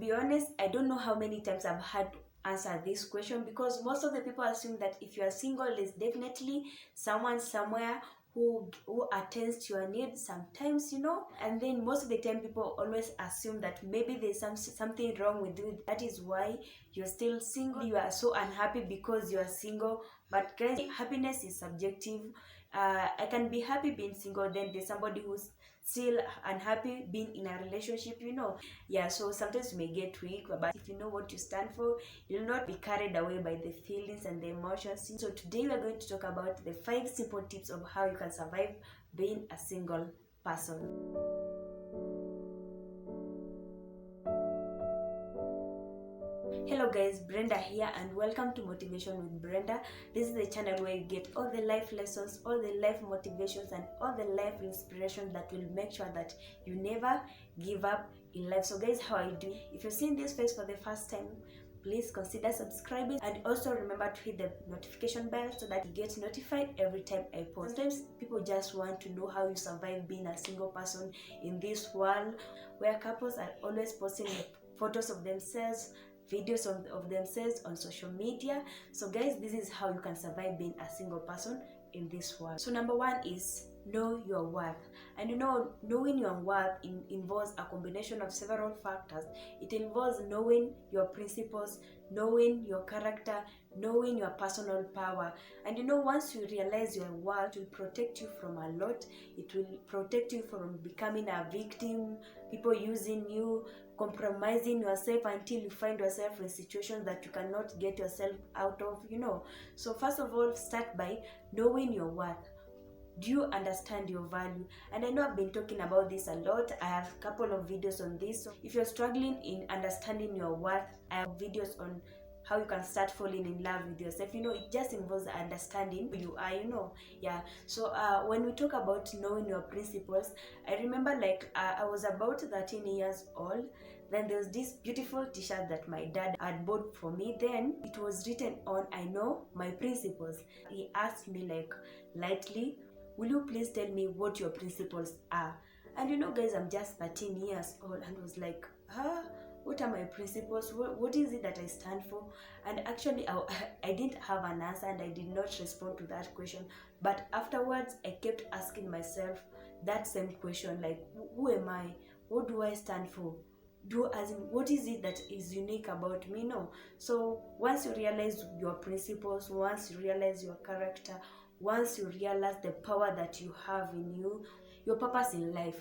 be honest, I don't know how many times I've had to answer this question, because most of the people assume that if you are single, there's definitely someone somewhere who attends to your needs sometimes, and then most of the time people always assume that maybe there's something wrong with you. That is why you're still single. You are so unhappy because you are single. But guys, happiness is subjective. I can be happy being single, then there's somebody who's still unhappy being in a relationship. Yeah, so sometimes you may get weak, but if you know what you stand for, you'll not be carried away by the feelings and the emotions. So today we're going to talk about the 5 simple tips of how you can survive being a single person. Hello guys, Brenda here, and welcome to Motivation with Brenda. This is the channel where you get all the life lessons, all the life motivations, and all the life inspiration that will make sure that you never give up in life. So guys, how are you doing? If you're seeing this face for the first time, please consider subscribing, and also remember to hit the notification bell so that you get notified every time I post. Sometimes people just want to know how you survive being a single person in this world where couples are always posting photos of themselves, videos of themselves on social media. So guys, this is how you can survive being a single person in this world. So number 1 is know your worth. And knowing your worth involves a combination of several factors. It involves knowing your principles, knowing your character, knowing your personal power. And once you realize your worth, it will protect you from a lot. It will protect you from becoming a victim, people using you, compromising yourself until you find yourself in situations that you cannot get yourself out of. So first of all, start by knowing your worth. Do you understand your value? And I know I've been talking about this a lot. I have a couple of videos on this. So if you're struggling in understanding your worth, I have videos on how you can start falling in love with yourself. It just involves understanding who you are. Yeah. So when we talk about knowing your principles, I remember I was about 13 years old. Then there was this beautiful t-shirt that my dad had bought for me. Then it was written on, I know my principles. He asked me lightly, will you please tell me what your principles are? And guys, I'm just 13 years old and was like, what are my principles? What is it that I stand for? And actually, I didn't have an answer, and I did not respond to that question. But afterwards, I kept asking myself that same question, like, who am I? What do I stand for? What is it that is unique about me? So once you realize your principles, once you realize your character, once you realize the power that you have in you, your purpose in life,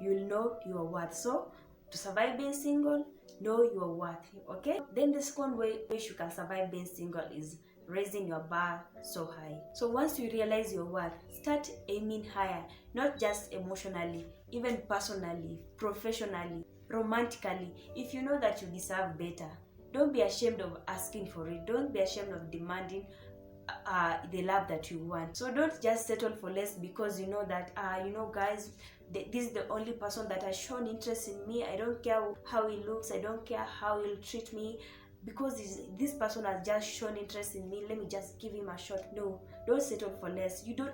you'll know your worth. So to survive being single, know your worth. Okay? Then the second way which you can survive being single is raising your bar so high. So once you realize your worth, start aiming higher, not just emotionally, even personally, professionally, romantically. If you know that you deserve better, don't be ashamed of asking for it. Don't be ashamed of demanding the love that you want. So don't just settle for less because you know that guys, this is the only person that has shown interest in me. I don't care how he looks, I don't care how he'll treat me, because this person has just shown interest in me, let me just give him a shot. No, don't settle for less. You don't,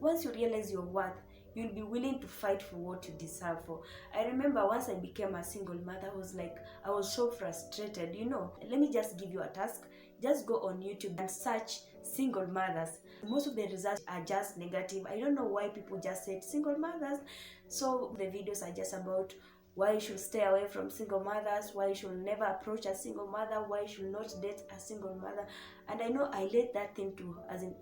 once you realize your worth, you'll be willing to fight for what you deserve for. I remember once I became a single mother, I was so frustrated. Let me just give you a task. Just go on YouTube and search single mothers. Most of the results are just negative. I don't know why people just said single mothers. So the videos are just about why you should stay away from single mothers, why you should never approach a single mother, why you should not date a single mother. And I know I let that thing to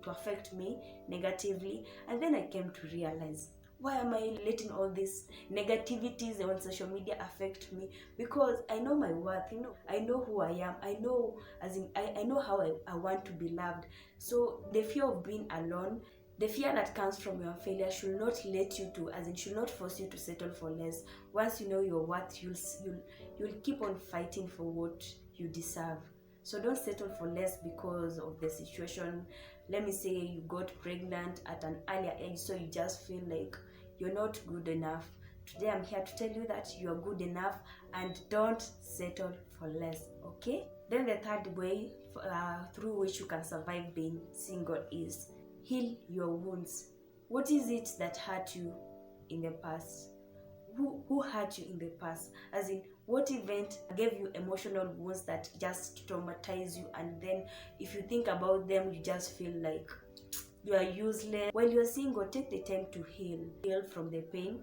affect me negatively. And then I came to realize, why am I letting all these negativities on social media affect me? Because I know my worth, I know who I am, I know I know how I want to be loved. So the fear of being alone, the fear that comes from your failure should not let you to, should not force you to settle for less. Once you know your worth, you'll keep on fighting for what you deserve. So don't settle for less because of the situation. Let me say you got pregnant at an earlier age, so you just feel like you're not good enough. Today I'm here to tell you that you're good enough, and don't settle for less, okay? Then the third way through which you can survive being single is heal your wounds. What is it that hurt you in the past? Who hurt you in the past? What event gave you emotional wounds that just traumatize you, and then if you think about them, you just feel like you are useless? While you're single, take the time to heal from the pain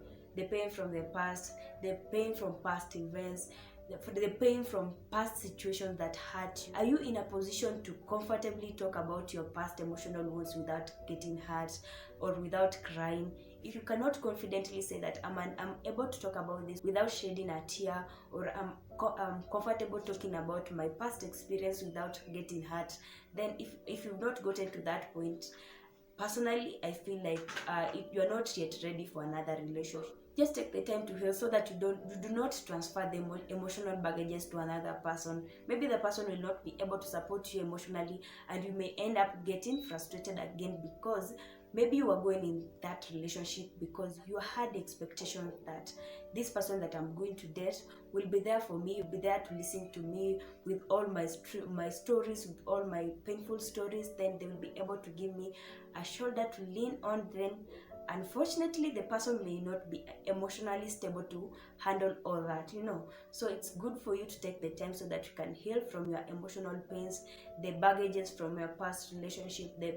from the past, the pain from past events, the pain from past situations that hurt you. Are you in a position to comfortably talk about your past emotional wounds without getting hurt or without crying? If you cannot confidently say that I'm able to talk about this without shedding a tear, or I'm comfortable talking about my past experience without getting hurt, then if you've not gotten to that point, personally, I feel like you're not yet ready for another relationship. Just take the time to heal so that you do not transfer the emotional baggages to another person. Maybe the person will not be able to support you emotionally, and you may end up getting frustrated again because maybe you are going in that relationship because you had the expectation that this person that I'm going to date will be there for me, will be there to listen to me with all my stories, with all my painful stories. Then they will be able to give me a shoulder to lean on. Then unfortunately, the person may not be emotionally stable to handle all that, so it's good for you to take the time so that you can heal from your emotional pains, the baggages from your past relationship, the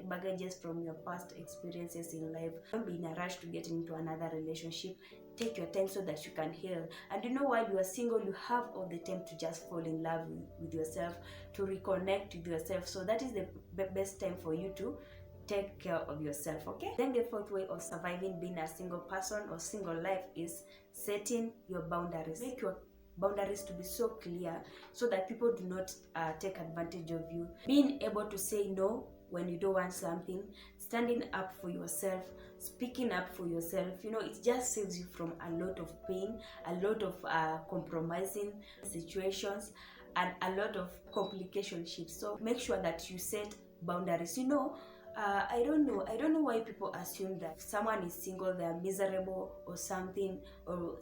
baggages from your past experiences in life. Don't be in a rush to get into another relationship. Take your time so that you can heal. And while you are single, you have all the time to just fall in love with yourself, to reconnect with yourself. So that is the best time for you to take care of yourself. Okay, then the fourth way of surviving being a single person or single life is setting your boundaries. Make your boundaries to be so clear so that people do not take advantage of you. Being able to say no when you don't want something, standing up for yourself, speaking up for yourself, it just saves you from a lot of pain, a lot of compromising situations, and a lot of complications. So make sure that you set boundaries. I don't know why people assume that if someone is single they're miserable or something, or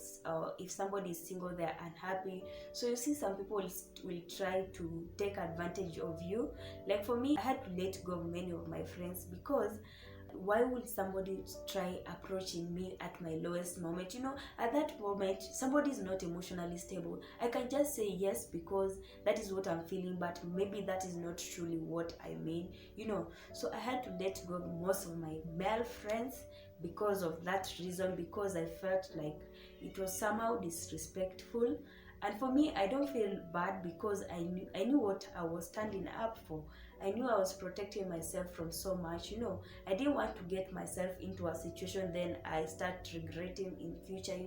if somebody is single they're unhappy. So you see, some people will try to take advantage of you. Like for me, I had to let go of many of my friends because why would somebody try approaching me at my lowest moment? At that moment, somebody is not emotionally stable. I can just say yes because that is what I'm feeling, but maybe that is not truly what I mean, So I had to let go of most of my male friends because of that reason, because I felt like it was somehow disrespectful. And for me, I don't feel bad because I knew what I was standing up for. I knew I was protecting myself from so much. I didn't want to get myself into a situation then I start regretting in future.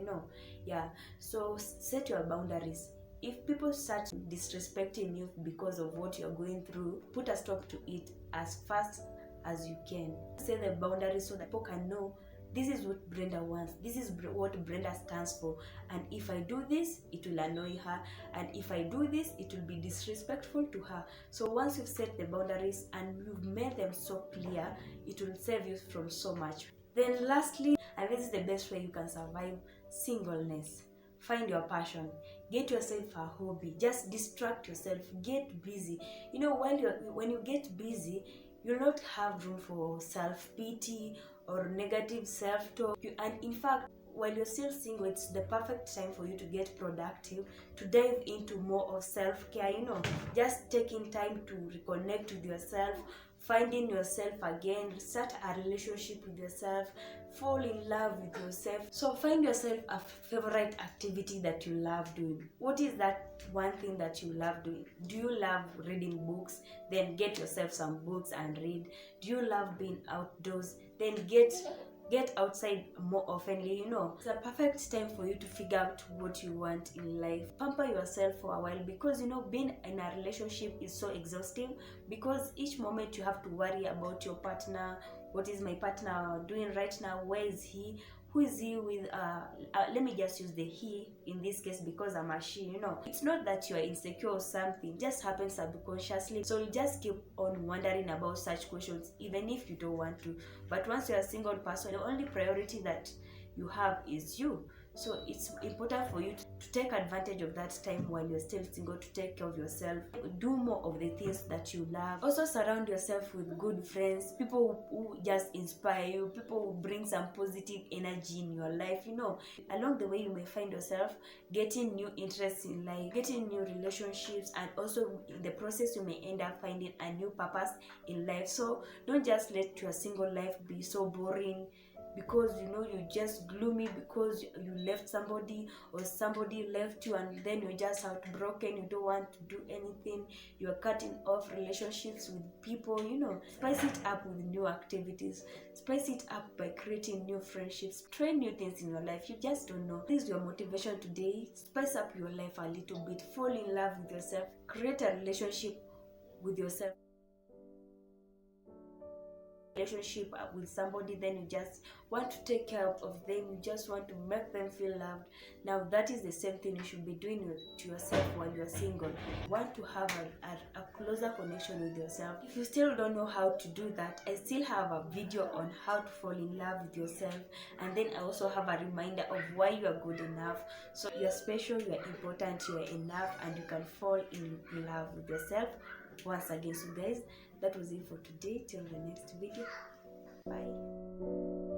Yeah. So set your boundaries. If people start disrespecting you because of what you're going through, put a stop to it as fast as you can. Set the boundaries so that people can know this is what Brenda wants, this is what Brenda stands for, and if I do this, it will annoy her, and if I do this, it will be disrespectful to her. So once you've set the boundaries and you've made them so clear, it will save you from so much. Then lastly, and this is the best way you can survive singleness, find your passion. Get yourself a hobby. Just distract yourself. Get busy. When you get busy, you'll not have room for self-pity or negative self-talk. And in fact, while you're still single, it's the perfect time for you to get productive, to dive into more of self-care, just taking time to reconnect with yourself, finding yourself again, start a relationship with yourself, fall in love with yourself. So find yourself a favorite activity that you love doing. What is that one thing that you love doing? Do you love reading books? Then get yourself some books and read. Do you love being outdoors? Then get outside more oftenly. It's a perfect time for you to figure out what you want in life. Pamper yourself for a while, because being in a relationship is so exhausting, because each moment you have to worry about your partner. What is my partner doing right now? Where is he? Who is he with? Let me just use the he in this case because I'm a she. It's not that you are insecure or something, it just happens subconsciously. So you just keep on wondering about such questions even if you don't want to. But once you're a single person, the only priority that you have is you. So it's important for you to take advantage of that time while you're still single, to take care of yourself, do more of the things that you love. Also surround yourself with good friends, people who just inspire you, people who bring some positive energy in your life. You know, along the way you may find yourself getting new interests in life, getting new relationships, and also in the process you may end up finding a new purpose in life. So don't just let your single life be so boring because you know you're just gloomy because you left somebody or somebody left you, and then you're just heartbroken, you don't want to do anything, you're cutting off relationships with people. You know, spice it up with new activities, spice it up by creating new friendships, try new things in your life. You just don't know. This is your motivation today. Spice up your life a little bit, fall in love with yourself, create a relationship with yourself, relationship with somebody, then you just want to take care of them, you just want to make them feel loved. Now that is the same thing you should be doing to yourself while you're single. You want to have a closer connection with yourself. If you still don't know how to do that, I still have a video on how to fall in love with yourself, and then I also have a reminder of why you are good enough. So you're special, you're important, you're enough, and you can fall in love with yourself once again. So guys, that was it for today. Till the next video. Bye.